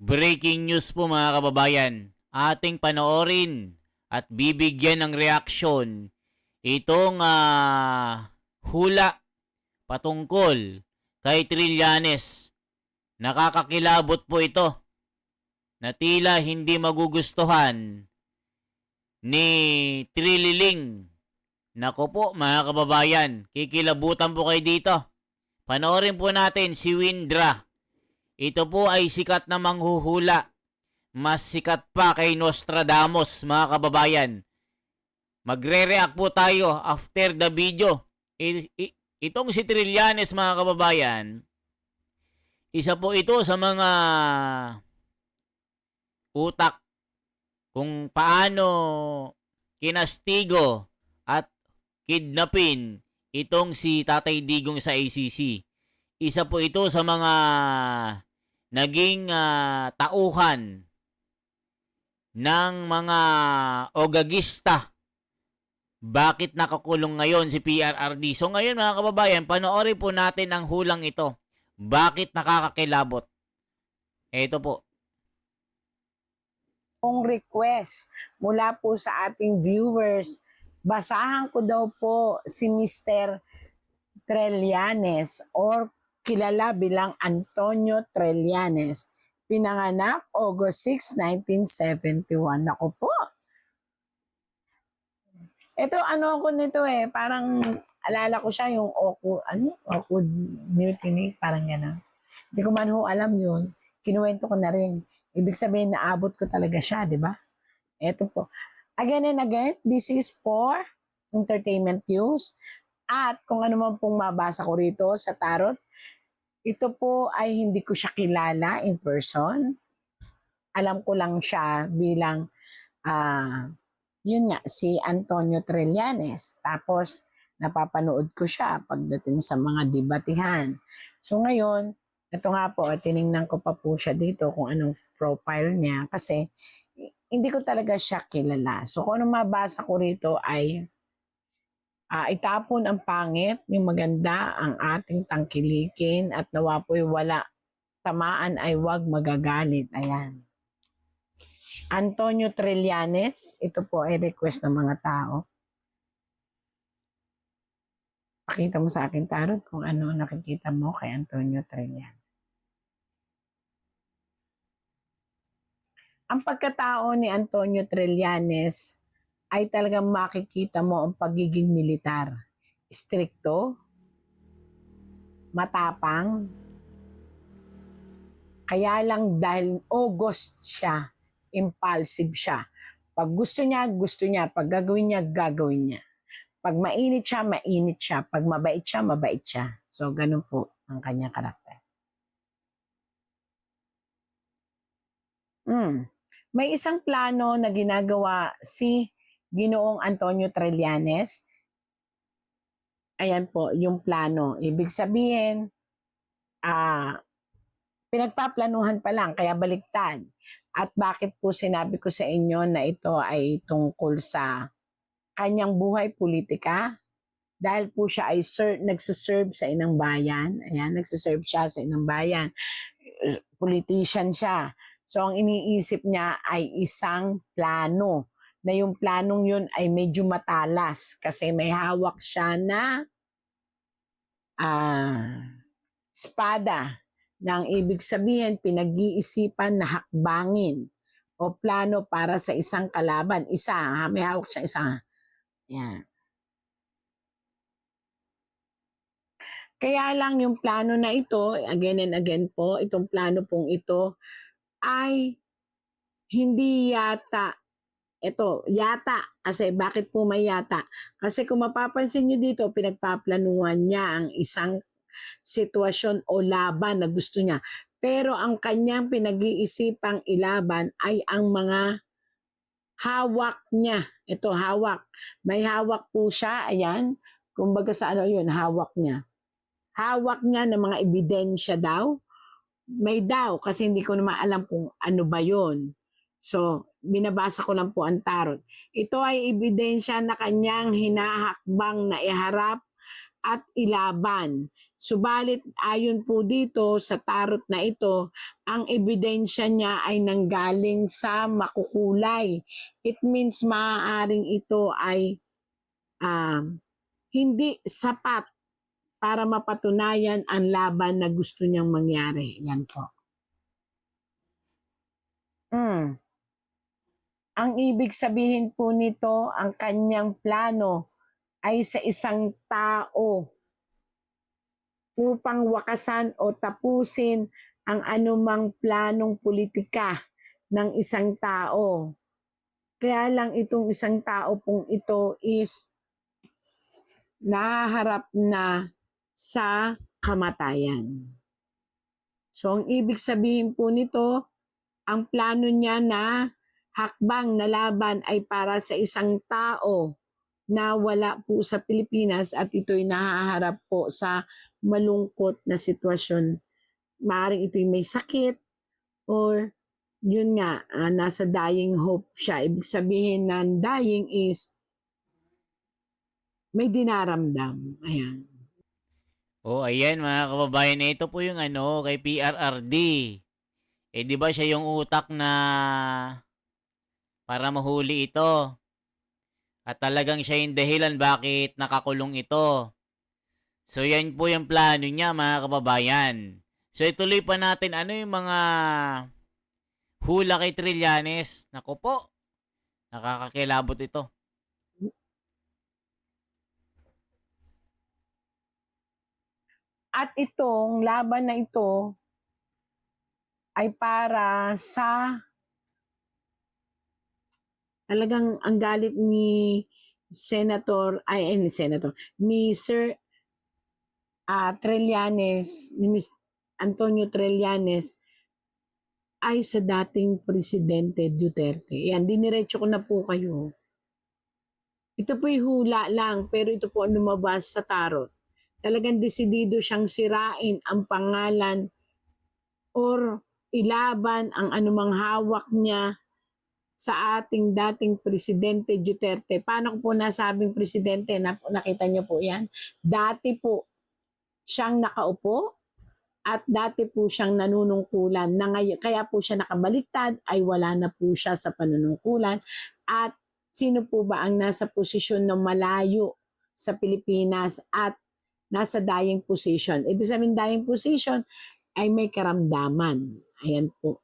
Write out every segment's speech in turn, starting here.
Breaking news po mga kababayan. Ating panoorin at bibigyan ng reaksyon itong hula patungkol kay Trillanes. Nakakakilabot po ito na tila hindi magugustuhan ni Trililing. Nako po mga kababayan, kikilabutan po kayo dito. Panoorin po natin si Windra. Ito po ay sikat na manghuhula. Mas sikat pa kay Nostradamus, mga kababayan. Magre-react po tayo after the video. Itong si Trillanes, mga kababayan, isa po ito sa mga utak kung paano kinastigo at kidnapin itong si Tatay Digong sa ACC. Isa po ito sa mga naging tauhan ng mga ogagista. Bakit nakakulong ngayon si PRRD? So ngayon mga kababayan, panoorin po natin ang hulang ito. Bakit nakakakilabot? Ito po. Kung request mula po sa ating viewers, basahan ko daw po si Mr. Trillanes or kilala bilang Antonio Trillanes. Pinanganak August 6, 1971. Ako po. Ito ano ako nito parang alala ko siya yung Oku Mutiny, parang gano'n. Hindi ko man ho alam yun. Kinuwento ko na rin. Ibig sabihin naabot ko talaga siya, di ba? Ito po. Again and again, this is for entertainment use. At kung ano man pong mabasa ko rito sa tarot, ito po ay hindi ko siya kilala in person. Alam ko lang siya bilang, yun nga, si Antonio Trillanes. Tapos, napapanood ko siya pagdating sa mga debatihan. So ngayon, ito nga po, tiningnan ko pa po siya dito kung anong profile niya kasi hindi ko talaga siya kilala. So kung anong mabasa ko rito ay itapon ang pangit, yung maganda ang ating tangkilikin at nawa po'y wala. Tamaan ay wag magagalit. Ayan. Antonio Trillanes, ito po ay request ng mga tao. Pakita mo sa akin, tarot, kung ano nakikita mo kay Antonio Trillanes. Ang pagkatao ni Antonio Trillanes ay talagang makikita mo ang pagiging militar. Stricto, matapang, kaya lang dahil August siya, impulsive siya. Pag gusto niya. Pag gagawin niya. Pag mainit siya, mainit siya. Pag mabait siya, mabait siya. So, ganun po ang kanyang karakter. May isang plano na ginagawa si Ginoong Antonio Trillanes. Ayan po, yung plano. Ibig sabihin, pinagpaplanuhan pa lang, kaya baliktad. At bakit po sinabi ko sa inyo na ito ay tungkol sa kanyang buhay politika? Dahil po siya ay nagsiserve sa inang bayan. Ayan, nagsiserve siya sa inang bayan. Politician siya. So, ang iniisip niya ay isang plano. Na yung planong yun ay medyo matalas. Kasi may hawak siya na espada. Nang ibig sabihin, pinag-iisipan na hakbangin o plano para sa isang kalaban. May hawak siya isa. Yan. Kaya lang yung plano na ito, again and again po, itong plano pong ito ay hindi yata. Ito, yata. Kasi bakit po may yata? Kasi kung mapapansin nyo dito, pinagpaplanuhan niya ang isang sitwasyon o laban na gusto niya. Pero ang kanyang pinag-iisipang ilaban ay ang mga hawak niya. Ito, hawak. May hawak po siya. Ayan. Kumbaga sa ano yun, hawak niya. Hawak niya ng mga ebidensya daw. May daw kasi hindi ko naman alam kung ano ba yun. So, binabasa ko lang po ang tarot. Ito ay ebidensya na kanyang hinahakbang na iharap at ilaban. Subalit ayon po dito sa tarot na ito, ang ebidensya niya ay nanggaling sa makukulay. It means maaaring ito ay hindi sapat para mapatunayan ang laban na gusto niyang mangyari. Yan po. Ang ibig sabihin po nito, ang kanyang plano ay sa isang tao upang wakasan o tapusin ang anumang planong politika ng isang tao. Kaya lang itong isang tao pong ito is nahaharap na sa kamatayan. So ang ibig sabihin po nito, ang plano niya na hakbang na laban ay para sa isang tao na wala po sa Pilipinas at ito'y nahaharap po sa malungkot na sitwasyon. Maaaring ito'y may sakit or yun nga, nasa dying hope siya. Ibig sabihin na dying is may dinaramdam. Ayan. Ayan mga kababayan, ito po yung kay PRRD. Di ba siya yung utak na para mahuli ito? At talagang siya yung dahilan bakit nakakulong ito. So yan po yung plano niya mga kababayan. So ituloy pa natin yung mga hula kay Trillanes. Naku po, nakakakilabot ito. At itong laban na ito ay para sa talagang ang galit ni ni Sir Trillanes, ni Ms. Antonio Trillanes ay sa dating Presidente Duterte. Yan, diniretso ko na po kayo. Ito po'y hula lang, pero ito po ang lumabas sa tarot. Talagang desidido siyang sirain ang pangalan or ilaban ang anumang hawak niya sa ating dating Presidente Duterte. Paano ko po nasabing Presidente? Nakita niyo po yan? Dati po siyang nakaupo at dati po siyang nanunungkulan. Kaya po siya nakabaliktad ay wala na po siya sa panunungkulan. At sino po ba ang nasa posisyon na malayo sa Pilipinas at nasa dying position? Ibig sabihin dying position ay may karamdaman. Ayan po.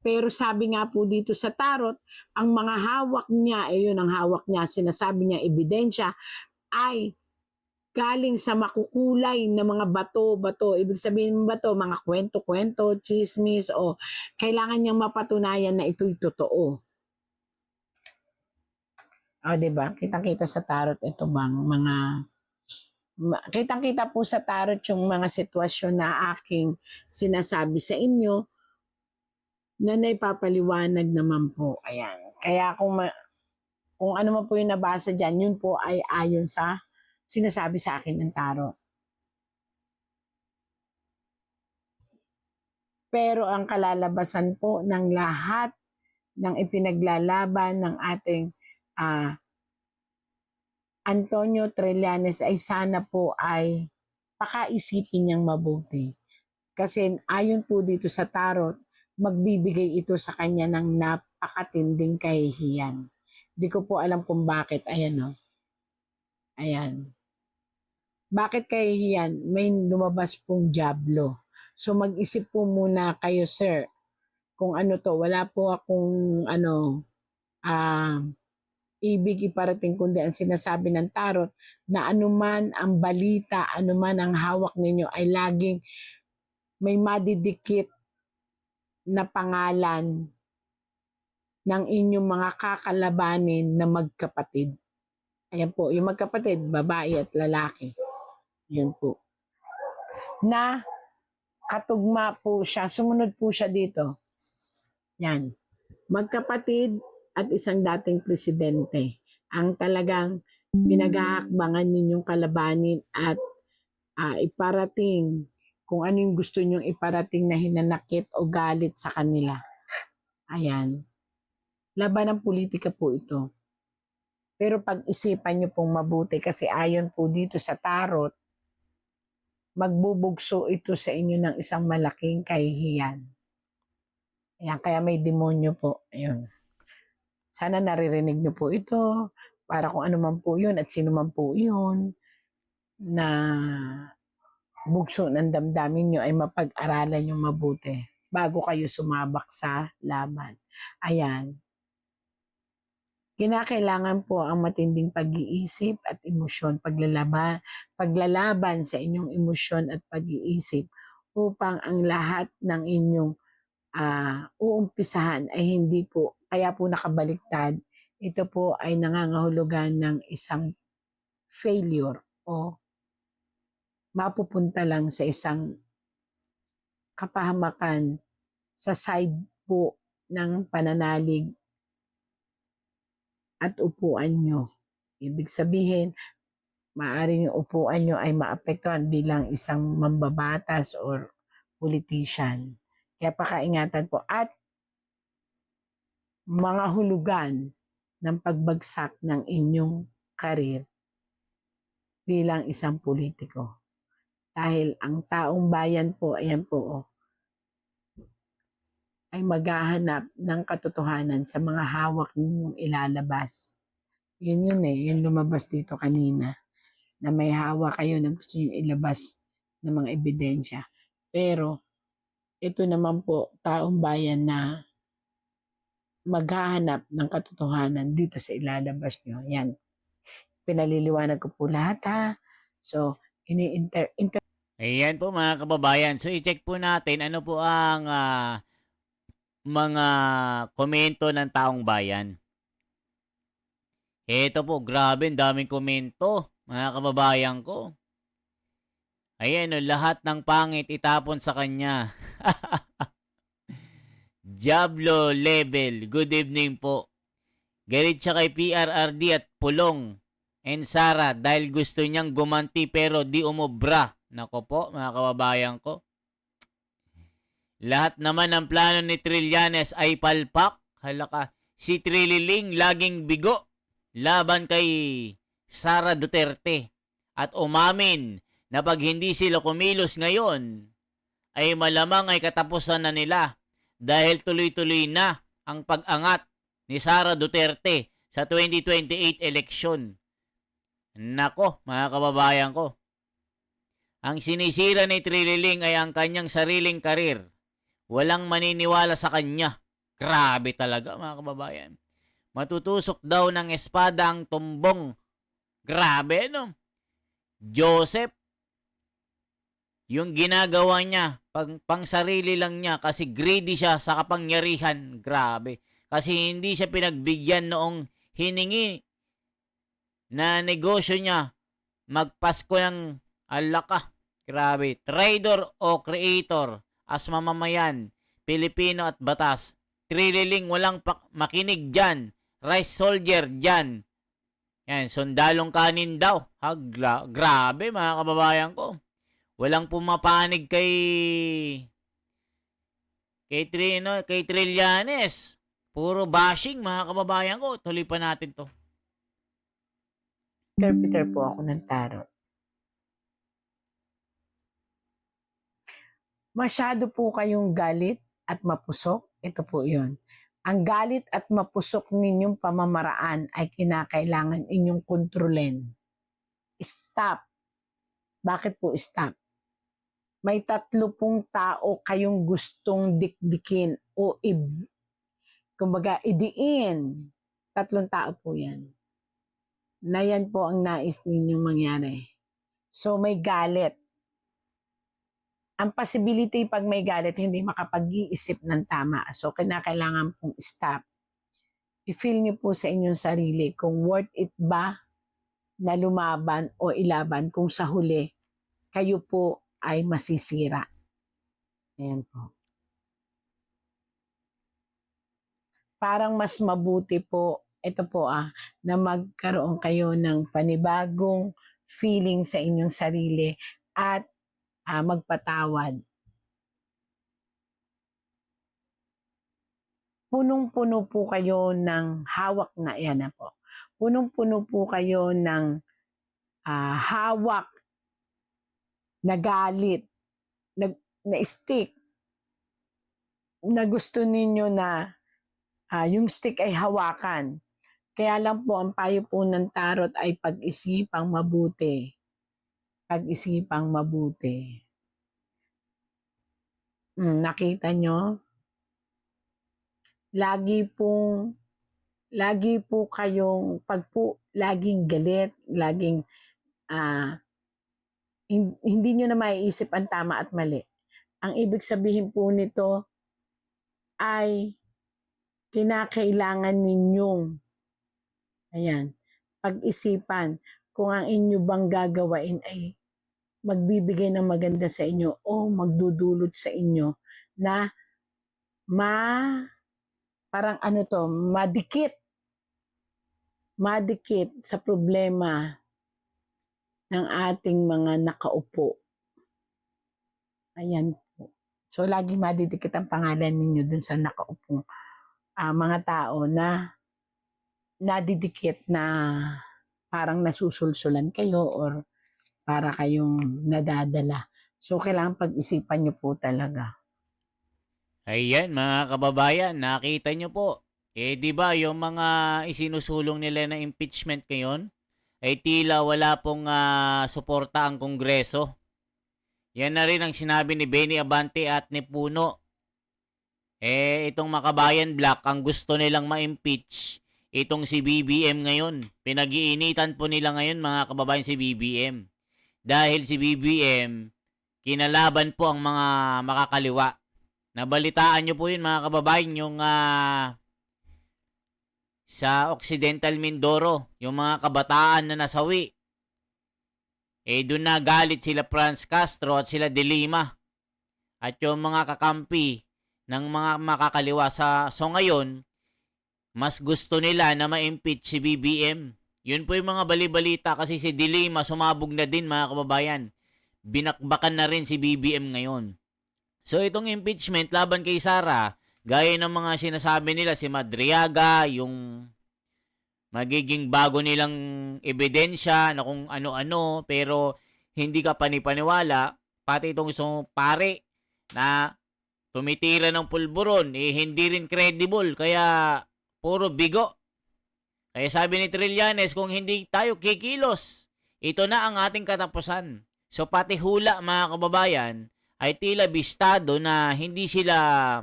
Pero sabi nga po dito sa tarot, ang mga hawak niya, yun ang hawak niya, sinasabi niya ebidensya, ay galing sa makukulay na mga bato-bato. Ibig sabihin bato, mga kwento-kwento, chismis, o kailangan niyang mapatunayan na ito'y totoo. Diba? Kitang-kita sa tarot ito bang mga kitang-kita po sa tarot yung mga sitwasyon na aking sinasabi sa inyo na naipapaliwanag naman po. Ayan. Kaya kung ano man po yung nabasa dyan, yun po ay ayon sa sinasabi sa akin ng tarot. Pero ang kalalabasan po ng lahat ng ipinaglalaban ng ating Antonio Trillanes ay sana po ay pakaisipin niyang mabuti. Kasi ayon po dito sa tarot, magbibigay ito sa kanya ng napakatinding kahihiyan. Di ko po alam kung bakit. Ayan o. Ayan. Bakit kahihiyan? May lumabas pong diablo. So mag-isip po muna kayo, sir. Kung ano to, wala po akong ibig iparating kundi ang sinasabi ng tarot na anuman ang balita, anuman ang hawak ninyo ay laging may madidikit na pangalan ng inyong mga kakalabanin na magkapatid. Ayan po, yung magkapatid, babae at lalaki. Yun po. Na katugma po siya, sumunod po siya dito. Yan. Magkapatid at isang dating presidente. Ang talagang pinag-aakbangan ninyong kalabanin at iparating kung ano yung gusto nyong iparating na hinanakit o galit sa kanila. Ayan. Laban ng politika po ito. Pero pag-isipan nyo pong mabuti kasi ayon po dito sa tarot, magbubugso ito sa inyo ng isang malaking kahihiyan. Ayan, kaya may demonyo po. Ayun. Sana naririnig nyo po ito para kung ano man po yun at sino man po yun na bugso ng damdamin nyo ay mapag-aralan yung mabuti bago kayo sumabak sa laban. Ayan. Kinakailangan po ang matinding pag-iisip at emosyon, paglalaban sa inyong emosyon at pag-iisip upang ang lahat ng inyong uumpisahan ay hindi po, kaya po nakabaliktad, ito po ay nangangahulugan ng isang failure o mapupunta lang sa isang kapahamakan sa side po ng pananalig at upuan nyo. Ibig sabihin, maaaring yung upuan nyo ay maapektuhan bilang isang mambabatas or politician. Kaya pakaingatan po. At mga hulugan ng pagbagsak ng inyong karir bilang isang politiko. Dahil ang taong bayan po, ayan po, ay maghahanap ng katotohanan sa mga hawak ninyong ilalabas. Yun yung lumabas dito kanina, na may hawak kayo na gusto nyo ilabas ng mga ebidensya. Pero, ito naman po, taong bayan na maghahanap ng katotohanan dito sa ilalabas nyo. Yan. Pinaliliwanag ko po lahat ha. So, Ayan po mga kababayan. So i-check po natin ano po ang mga komento ng taong bayan. Ito po, grabe, ang daming komento, mga kababayan ko. Ayan o, lahat ng pangit itapon sa kanya. Diablo level, good evening po. Galit siya kay PRRD at Pulong and Sara dahil gusto niyang gumanti pero di umubra. Nako po, mga kababayan ko. Lahat naman ng plano ni Trillanes ay palpak. Halaka, si Trililing laging bigo laban kay Sara Duterte at umamin na pag hindi sila kumilos ngayon ay malamang ay katapusan na nila dahil tuloy-tuloy na ang pag-angat ni Sara Duterte sa 2028 election. Nako, mga kababayan ko. Ang sinisira ni Trililing ay ang kanyang sariling karir. Walang maniniwala sa kanya. Grabe talaga, mga kababayan. Matutusok daw ng espada ang tumbong. Grabe, no? Joseph, yung ginagawa niya, pang sarili lang niya kasi greedy siya sa kapangyarihan. Grabe. Kasi hindi siya pinagbigyan noong hiningi na negosyo niya magpasko ng alaka. Grabe. Trader o creator as mamamayan, Pilipino at batas. Trililing walang makinig dyan. Rice soldier dyan. Yan, sundalong kanin daw. Grabe mga kababayan ko. Walang pumapanig kay Trillanes. Puro bashing mga kababayan ko. Tuloy pa natin to. interpreter po ako ng tarot. Masyado po kayong galit at mapusok. Ito po yun. Ang galit at mapusok ninyong pamamaraan ay kinakailangan inyong kontrolin. Stop. Bakit po stop? May 30 tao kayong gustong dikdikin o kumbaga idiin. 3 tao po yan. Na yan po ang nais ninyong mangyari. So may galit. Ang possibility pag may galit, hindi makapag-iisip ng tama. So, kinakailangan pong stop. I-feel niyo po sa inyong sarili kung worth it ba na lumaban o ilaban kung sa huli, kayo po ay masisira. Ayan po. Parang mas mabuti po, ito po na magkaroon kayo ng panibagong feeling sa inyong sarili at magpatawad. Punong-puno po kayo ng hawak na yan po. punong-puno po kayo ng hawak na galit, na stick, na gusto ninyo na yung stick ay hawakan. Kaya lang po, ang payo po ng tarot ay pag-isipang mabuti. Pag-isipang mabuti. Nakita nyo? Lagi po kayong, laging galit, laging, hindi nyo na maiisip ang tama at mali. Ang ibig sabihin po nito ay kinakailangan ninyong pag-isipan kung ang inyo bang gagawain ay magbibigay ng maganda sa inyo o magdudulot sa inyo na parang madikit sa problema ng ating mga nakaupo. Ayan po. So, lagi madidikit ang pangalan ninyo dun sa nakaupo. Mga tao na nadidikit na parang nasusulsulan kayo or para kayong nadadala. So, kailangan pag-isipan nyo po talaga. Ayan, mga kababayan, nakita nyo po. Di ba yung mga isinusulong nila na impeachment ngayon, ay tila wala pong suporta ang Kongreso. Yan na rin ang sinabi ni Benny Abante at ni Puno. Itong Makabayan Black, ang gusto nilang ma-impeach, itong si BBM ngayon. Pinag-iinitan po nila ngayon, mga kababayan, si BBM. Dahil si BBM, kinalaban po ang mga makakaliwa. Nabalitaan nyo po yun, mga kababayan, yung sa Occidental Mindoro, yung mga kabataan na nasawi. Doon na galit sila Franz Castro at sila De Lima. At yung mga kakampi ng mga makakaliwa. So ngayon, mas gusto nila na ma-impeach si BBM. Yun po yung mga bali-balita kasi si De Lima sumabog na din, mga kababayan. Binakbakan na rin si BBM ngayon. So itong impeachment laban kay Sara, gaya ng mga sinasabi nila si Madriaga, yung magiging bago nilang ebidensya na kung ano-ano, pero hindi ka panipaniwala, pati itong isang pare na tumitira ng pulburon, hindi rin credible, kaya puro bigo. Kaya sabi ni Trillanes, kung hindi tayo kikilos, ito na ang ating katapusan. So pati hula, mga kababayan, ay tila bistado na hindi sila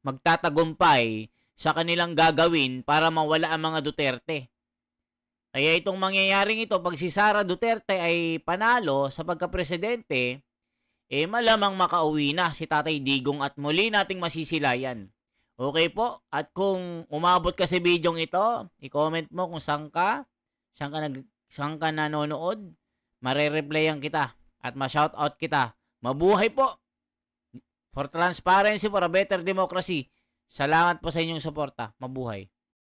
magtatagumpay sa kanilang gagawin para mawala ang mga Duterte. Kaya itong mangyayaring ito, pag si Sara Duterte ay panalo sa pagkapresidente, malamang makauwi na si Tatay Digong at muli nating masisilayan. Okay po? At kung umabot ka sa bidyong ito, i-comment mo kung saan ka nanonood, marereplyan kita at ma-shoutout kita. Mabuhay po! For transparency, for a better democracy. Salamat po sa inyong suporta. Mabuhay.